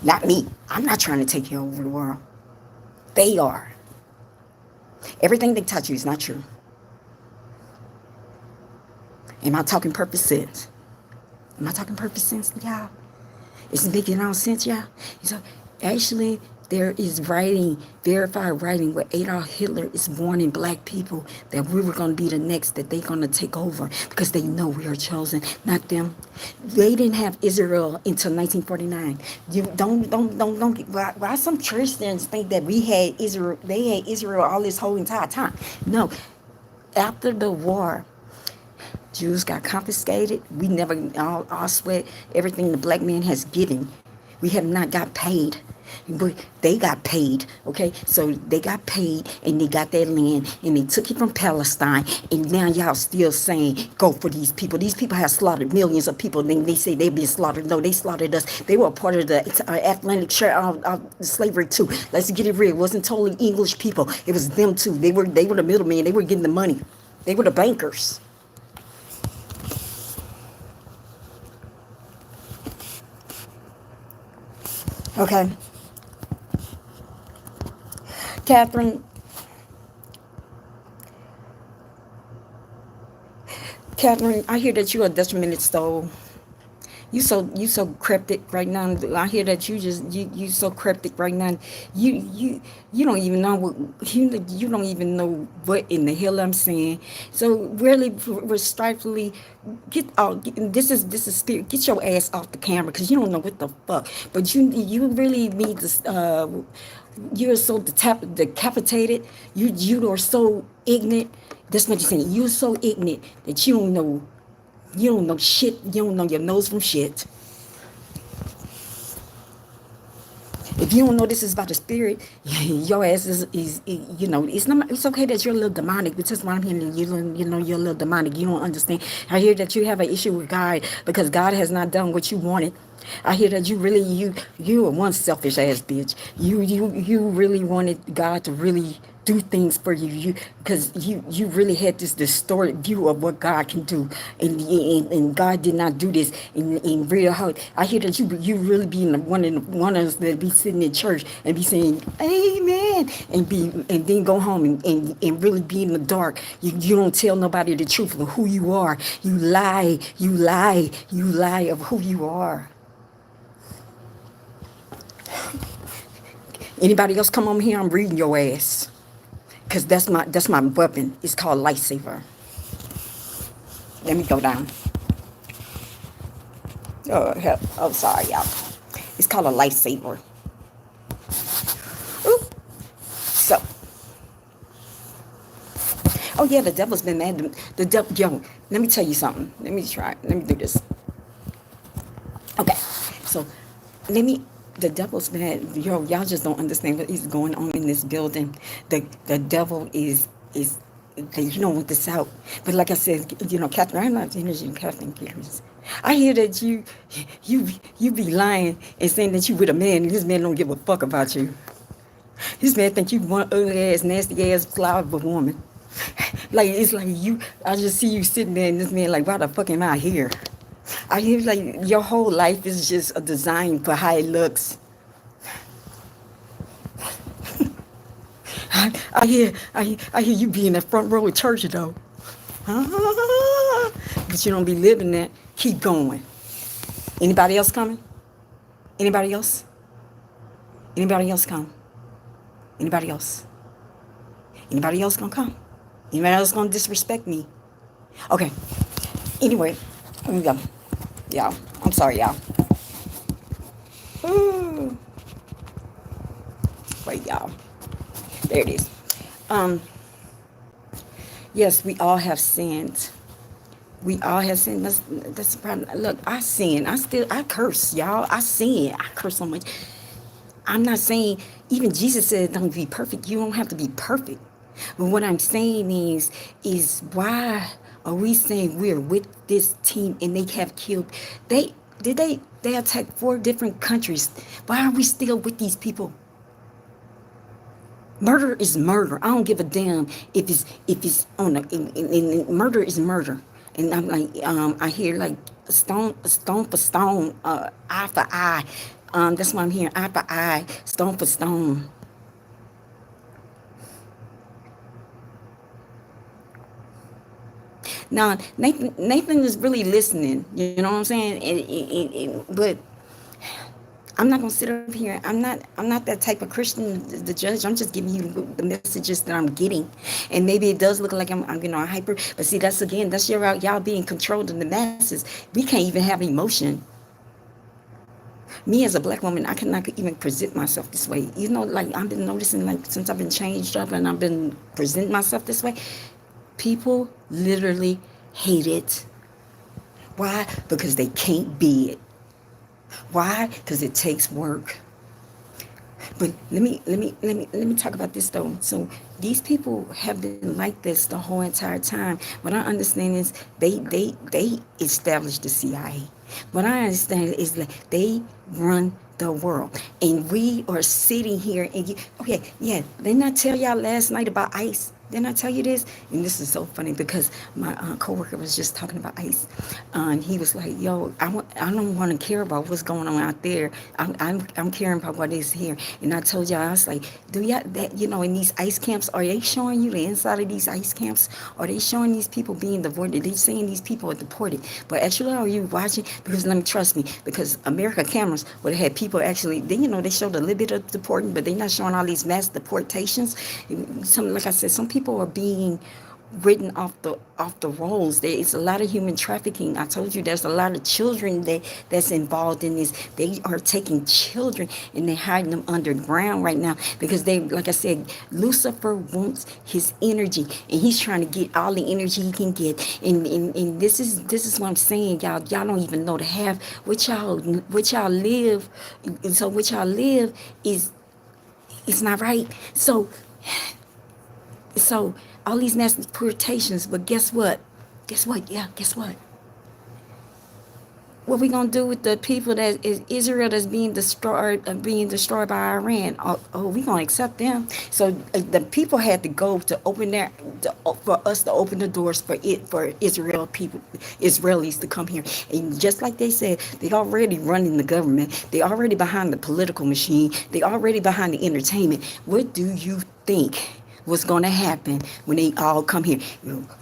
Not me. I'm not trying to take over the world. They are. Everything they touch you is not true. Am I talking perfect sense? Am I talking perfect sense, y'all? Is it making no sense, y'all? So actually, there is verified writing where Adolf Hitler is warning black people that we were going to be the next, that they're going to take over, because they know we are chosen, not them. They didn't have Israel until 1949. You don't. Why some Christians think that we had Israel? They had Israel all this whole entire time. No, after the war, Jews got confiscated. We never, all sweat, everything the black man has given, we have not got paid. But they got paid, okay? So they got paid, and they got that land, and they took it from Palestine, and now y'all still saying, go for these people. These people have slaughtered millions of people, and they say they've been slaughtered. No, they slaughtered us. They were a part of the Atlantic slavery too. Let's get it real. It wasn't totally English people. It was them too. They were the middlemen. They were getting the money. They were the bankers. Okay. Catherine, I hear that you're a detrimented soul. You so cryptic right now. I hear that you so cryptic right now. You don't even know you don't even know what in the hell I'm saying. So really, respectfully, get out. This is spirit. Get your ass off the camera, because you don't know what the fuck. But you really need to. You're so decapitated. You are so ignorant. That's what you're saying. You're so ignorant that you don't know. You don't know shit. You don't know your nose from shit. If you don't know this is about the spirit, your ass is you know, it's not, it's okay that you're a little demonic, because what I'm hearing, you know, you're a little demonic, you don't understand. I hear that you have an issue with God because God has not done what you wanted. I hear that you really, you are one selfish ass bitch. You really wanted God to really do things for you, because you really had this distorted view of what God can do, and God did not do this in real heart. I hear that you really be one of us that be sitting in church and be saying amen, and then go home and really be in the dark. You don't tell nobody the truth of who you are. You lie of who you are. Anybody else come on here, I'm reading your ass. Because that's my weapon. It's called lightsaber. Let me go down. Oh, hell. Oh, sorry, y'all. It's called a lightsaber. Ooh. So. Oh, yeah, the devil's been mad. The devil, yo, let me tell you something. Let me try. Let me do this. Okay. So, the devil's mad. Yo, y'all just don't understand what is going on in this building. The devil is you don't want this out. But like I said, you know, Catherine, I'm not energy, Catherine Peters. I hear that you be lying and saying that you with a man, and this man don't give a fuck about you. This man think you one ugly ass, nasty ass flower of a woman. Like, it's like you, I just see you sitting there and this man like, why the fuck am I here? I hear like your whole life is just a design for how it looks. I hear you be in that front row of church though. But you don't be living that. Keep going. Anybody else coming? Anybody else? Anybody else come? Anybody else? Anybody else gonna come? Anybody else gonna disrespect me? Okay. Anyway, let me go. Y'all, I'm sorry, y'all. Ooh. Wait, y'all. There it is. Yes, we all have sinned. We all have sinned. That's the problem. Look, I sin. I curse, y'all. I sin. I curse so much. I'm not saying, even Jesus said don't be perfect. You don't have to be perfect. But what I'm saying is why are we saying we're with this team and they have killed, they attacked 4 different countries. Why are we still with these people? Murder is murder. I don't give a damn if it's on a, murder is murder. And I'm like, I hear like stone for stone, eye for eye. That's what I'm hearing, eye for eye, stone for stone. Now, Nathan is really listening. You know what I'm saying? But I'm not gonna sit up here. I'm not that type of Christian, the judge. I'm just giving you the messages that I'm getting, and maybe it does look like I'm you know, hyper. But see, that's y'all being controlled in the masses. We can't even have emotion. Me as a black woman, I cannot even present myself this way. You know, like I've been noticing, like since I've been changed up and I've been presenting myself this way, people literally hate it. Why? Because they can't be it. Why? Because it takes work. But let me talk about this though. So these people have been like this the whole entire time. What I understand is they established the CIA. What I understand is that they run the world, and we are sitting here and okay, yeah. Didn't I tell y'all last night about ICE? Didn't I tell you this? And this is so funny because my coworker was just talking about ICE. And he was like, "Yo, I don't want to care about what's going on out there. I'm caring about what is here." And I told y'all, I was like, "Do y'all that? You know, in these ICE camps, are they showing you the inside of these ICE camps? Are they showing these people being deported? They saying these people are deported, but actually, are you watching? Because let me trust me, because America cameras would have had people actually. They, you know, they showed a little bit of deporting, but they're not showing all these mass deportations. Some, like I said, some people are being written off the rolls. There is a lot of human trafficking. I told you there's a lot of children that's involved in this. They are taking children and they're hiding them underground right now because they, like I said, Lucifer wants his energy and he's trying to get all the energy he can get. And this is what I'm saying, y'all. Y'all don't even know the half what y'all live. So what y'all live is it's not right. So all these mass deportations, but guess what? Guess what? Yeah, guess what? What we gonna do with the people that is Israel that's being destroyed by Iran? We gonna accept them? So the people had to go to open for us to open the doors for Israel people, Israelis to come here. And just like they said, they already running the government. They already behind the political machine. They already behind the entertainment. What do you think what's going to happen when they all come here?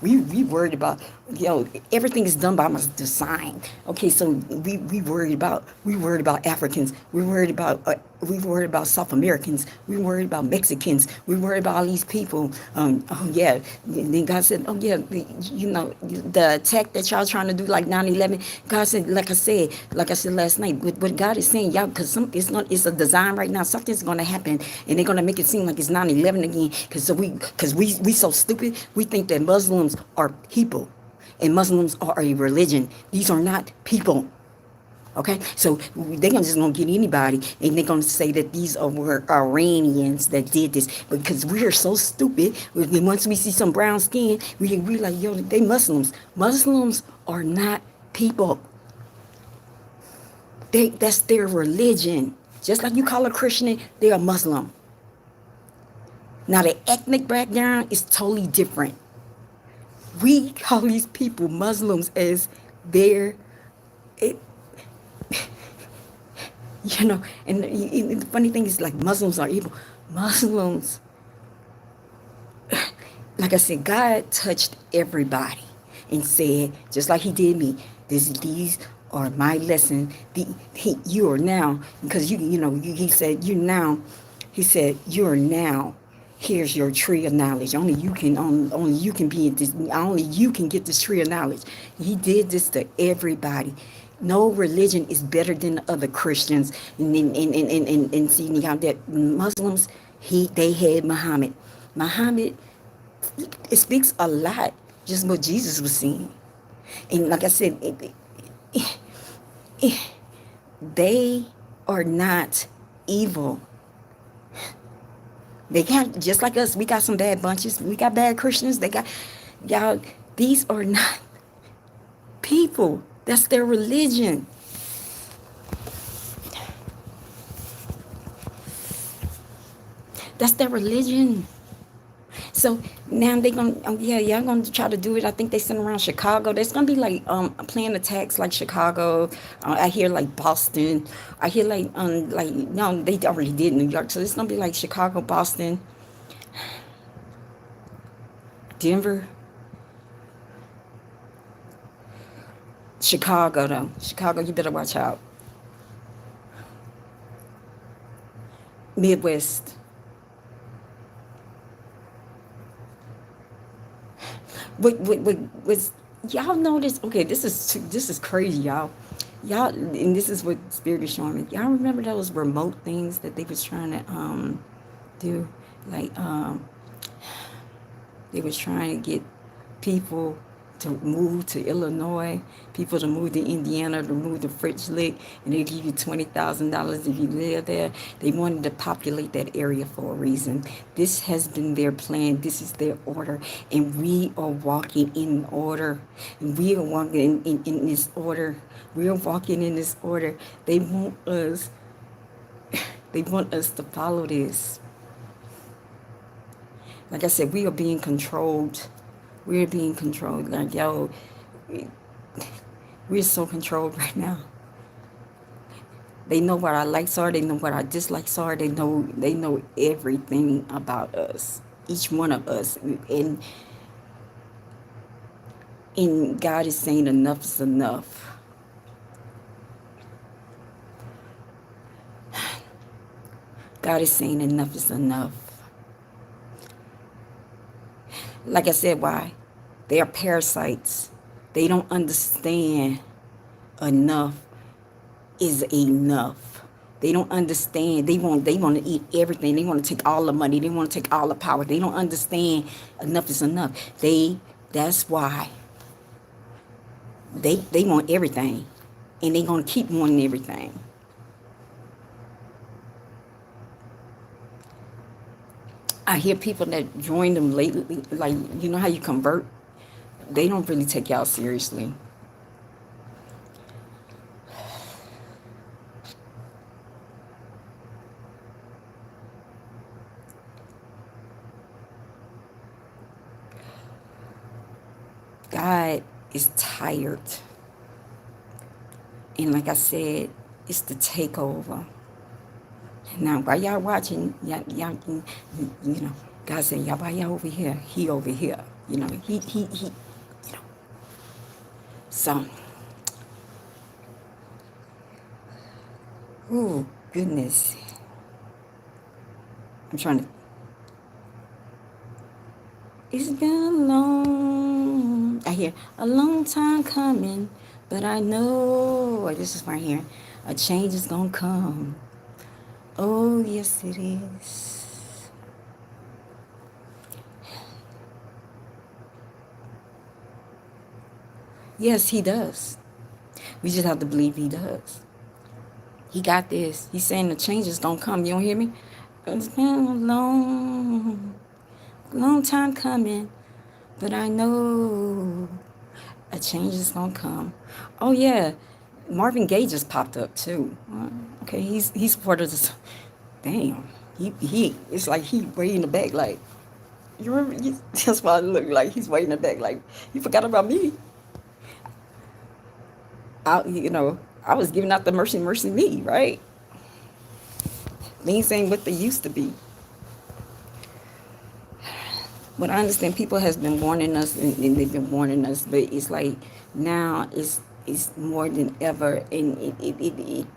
We worried about, everything is done by design. Okay, so we worried about Africans. We worried about South Americans. We worried about Mexicans. We worried about all these people. Oh yeah. Then God said, oh yeah, the attack that y'all trying to do like 9/11. God said, like I said last night, what God is saying, y'all, because it's a design right now. Something's gonna happen, and they're gonna make it seem like it's 9/11 again. Because we so stupid. We think that Muslims are people, and Muslims are a religion. These are not people. Okay, so they're just gonna get anybody, and they're gonna say that these were Iranians that did this, because we are so stupid. Once we see some brown skin, we like, they Muslims. Muslims are not people. That's their religion. Just like you call a Christian, they're a Muslim. Now the ethnic background is totally different. We call these people Muslims as their, and the funny thing is, like, Muslims are evil. Muslims, like I said, God touched everybody and said, just like he did me, these are my lesson. You are now, because he said, he said, you are now, here's your tree of knowledge. Only you can be in this, only you can get this tree of knowledge. He did this to everybody. No religion is better than the other Christians. And see how that Muslims, they had Muhammad. Muhammad, it speaks a lot, just what Jesus was saying. And like I said, they are not evil. They got, just like us, we got some bad bunches. We got bad Christians. They got, y'all, these are not people. That's their religion. That's their religion. So now they're gonna, y'all gonna try to do it. I think they sent around Chicago. There's gonna be like planned attacks like Chicago. I hear like Boston. I hear like no, they already did New York. So it's gonna be like Chicago, Boston, Denver, Chicago though. Chicago, you better watch out. Midwest. What was, y'all notice? Okay, this is crazy, y'all. Y'all, and this is what Spirit is showing me. Y'all remember those remote things that they was trying to do, like they was trying to get people to move to Illinois, people to move to Indiana, to move to French Lick, and they give you $20,000 if you live there. They wanted to populate that area for a reason. This has been their plan. This is their order, and we are walking in order. And we are walking in this order. We are walking in this order. They want us. They want us to follow this. Like I said, we are being controlled. We're being controlled. Like, we're so controlled right now. They know what our likes are. They know what our dislikes are. They know everything about us. Each one of us. And God is saying enough is enough. God is saying enough is enough. Like I said, why? They are parasites. They don't understand enough is enough. They don't understand. They want to eat everything. They want to take all the money. They want to take all the power. They don't understand enough is enough. That's why they want everything. And they're gonna keep wanting everything. I hear people that join them lately, like, you know how you convert? They don't really take y'all seriously. God is tired. And like I said, it's the takeover. Now, while y'all watching, y'all you know, God said, y'all, while y'all over here, he over here. You know, he, you know. So, oh, goodness. I'm trying to, it's been a I hear, a long time coming, but I know, this is right here, a change is gonna come. Oh, yes, it is. Yes, he does. We just have to believe he does. He got this. He's saying the changes don't come. You don't hear me? It's been a long time coming, but I know a change is gonna come. Oh yeah, Marvin Gaye just popped up too. Okay, he's part of this. Damn, he it's like he way in the back. Like, you remember? That's why I look like he's way in the back. Like, you forgot about me. I was giving out the mercy, mercy me, right? Things ain't what they used to be. But I understand people has been warning us, and they've been warning us, but it's like now it's more than ever, and and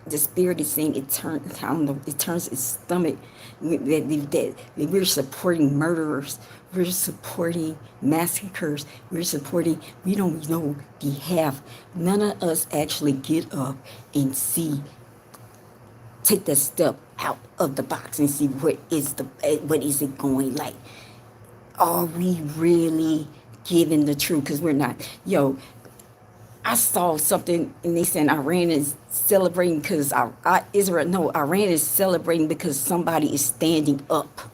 the spirit is saying it turns. I don't know. It turns its stomach. That we're supporting murderers. We're supporting massacres. We're supporting. We don't know the half. None of us actually get up and see, take that step out of the box and see what is it going like. Are we really giving the truth? Because we're not. I saw something and they said Iran is celebrating because Iran is celebrating because somebody is standing up.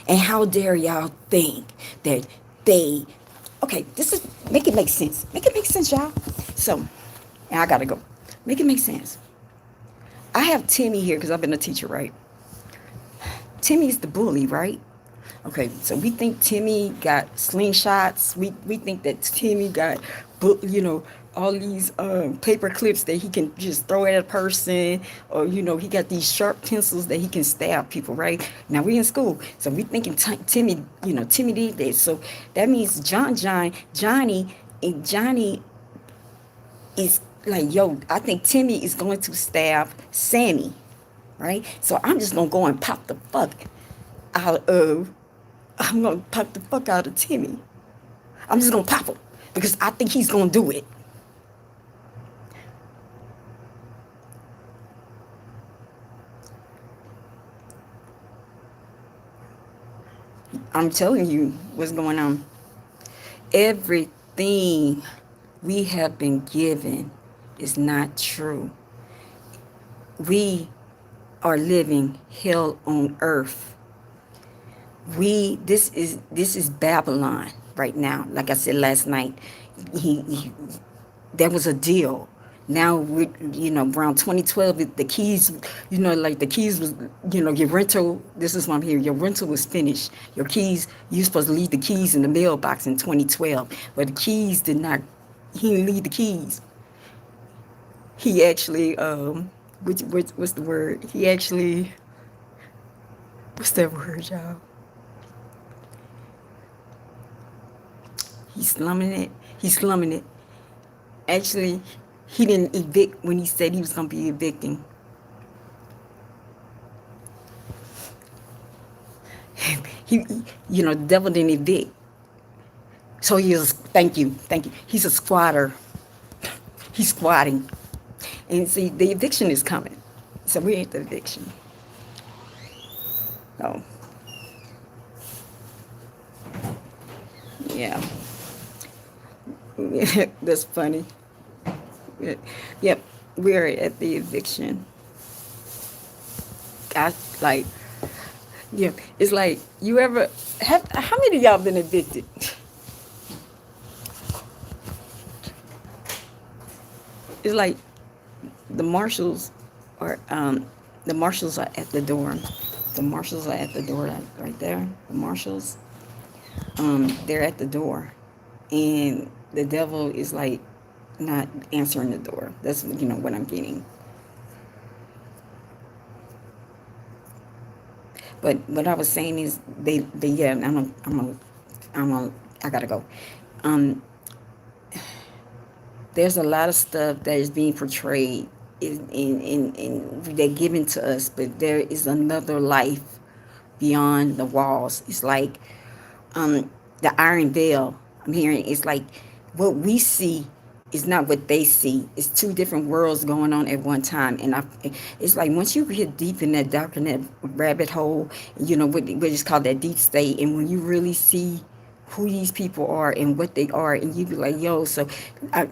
And how dare y'all think that they, okay, this is, make it make sense. Make it make sense, y'all. So, and I gotta go. Make it make sense. I have Timmy here because I've been a teacher, right? Timmy's the bully, right? Okay, so we think Timmy got slingshots. We think that Timmy got, all these paper clips that he can just throw at a person, or he got these sharp pencils that he can stab people. Right now we in school, so we thinking Timmy, Timmy did that. So that means Johnny is like, yo, I think Timmy is going to stab Sammy, right? So I'm just gonna go and pop the fuck out of. I'm gonna pop the fuck out of Timmy. I'm just gonna pop him because I think he's gonna do it. I'm telling you what's going on. Everything we have been given is not true. We are living hell on earth. This is Babylon right now. Like I said last night, that was a deal. Now we, around 2012, the keys, like the keys was, your rental. This is what I'm hearing. Your rental was finished. Your keys, you supposed to leave the keys in the mailbox in 2012, but the keys did not. He didn't leave the keys. He actually, what's the word? He actually, what's that word, y'all? He's slumming it. He's slumming it. Actually, he didn't evict when he said he was going to be evicting. The devil didn't evict. So he is, thank you. He's a squatter. He's squatting. And see, the eviction is coming. So we're at the eviction. So, yeah. That's funny. Yep, we're at the eviction. I like, yeah, it's like you ever have how many of y'all been evicted? It's like the marshals are the marshals are at the door. The marshals are at the door right there. The marshals, they're at the door, and the devil is like not answering the door. That's what I'm getting. But what I was saying is they yeah. I gotta go. Um, there's a lot of stuff that is being portrayed in they're given to us, but there is another life beyond the walls. It's like the iron veil. I'm hearing it's like what we see is not what they see. It's two different worlds going on at one time, and it's like once you get deep in that dark in that rabbit hole, what is called that deep state, and when you really see who these people are and what they are, and you be like, yo, so,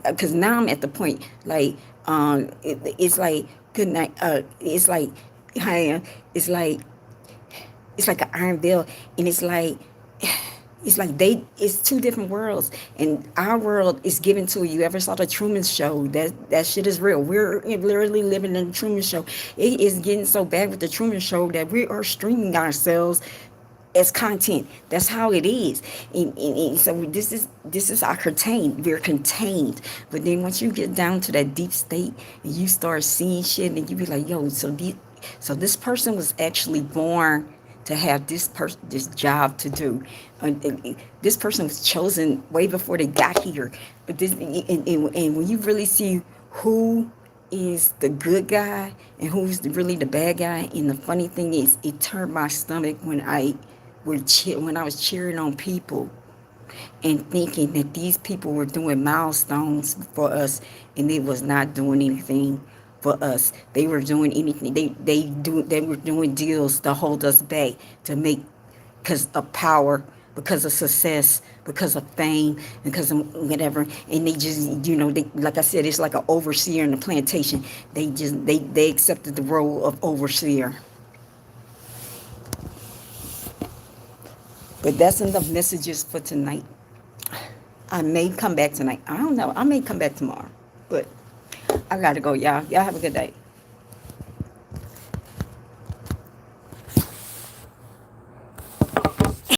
because now I'm at the point like, it's like good night. It's like, hi, it's like it's like an iron veil, and it's like it's two different worlds, and our world is given to you. Ever saw the Truman Show? That shit is real. We're literally living in the Truman Show. It is getting so bad with the Truman Show that we are streaming ourselves as content. That's how it is. And so this is our contained. We're contained. But then once you get down to that deep state and you start seeing shit, and you be like, yo, so this person was actually born to have this job to do. This person was chosen way before they got here. But and when you really see who is the good guy and who's really the bad guy, and the funny thing is, it turned my stomach when I was cheering on people and thinking that these people were doing milestones for us, and they was not doing anything for us. They were doing anything. They were doing deals to hold us back, to make, because of power, because of success, because of fame, because of whatever. And they just, like I said, it's like an overseer in the plantation. They accepted the role of overseer. But that's enough messages for tonight. I may come back tonight. I don't know. I may come back tomorrow. But I gotta go, y'all. Y'all have a good day.